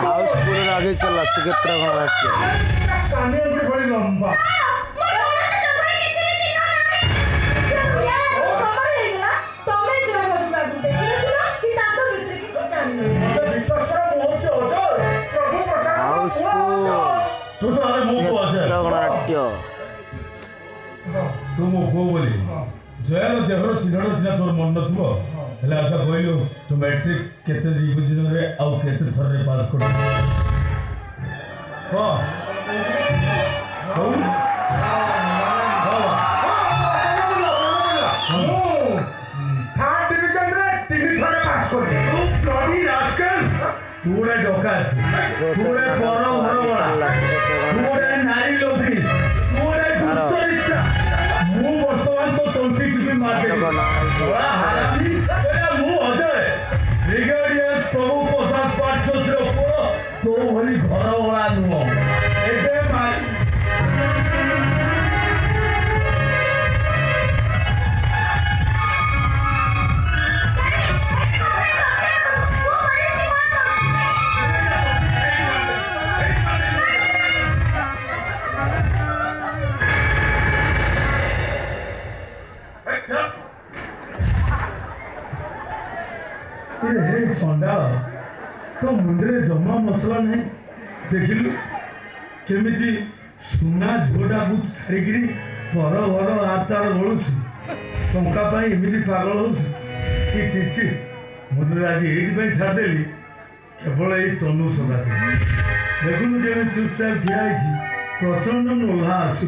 हाउसफुल आगे चला सुगेत्रा गणनाट्य बड़ी लंबा गणनाट्य तू मो पुओ बोली जयर देहर चिन्हण सिना तोर मन नथिबो हेले अच्छा कहलु तू मैट्रिक केते रिविजन रे आ केते थर रे पास कर हां थर्ड डिवीजन रे 3 थर पास कर तू ब्लडी रास्कल तू रे डकायत तू रे बरो घर वाला तू रे नारी लोभी तू रे दुष्चरित्र मु वर्तमान तो तंती चिपी मार दे बड़ा हरामी ए मु अजय ब्रिगेडियर प्रभु प्रसाद पाठक रो पुरो तो भली घर वाला नुओ एते मार संडा तो मुंडरे जमा मसला नहीं देखिलु केमिति सुना झोड़ा बुत छाड़िकी घर घर आतार बड़ू टंका एमती पागल हो मुझे आज ये छाड़देली केवल ये तनु सकाशे देखुन के चुपचाप ठिया प्रचंड नोला आसु।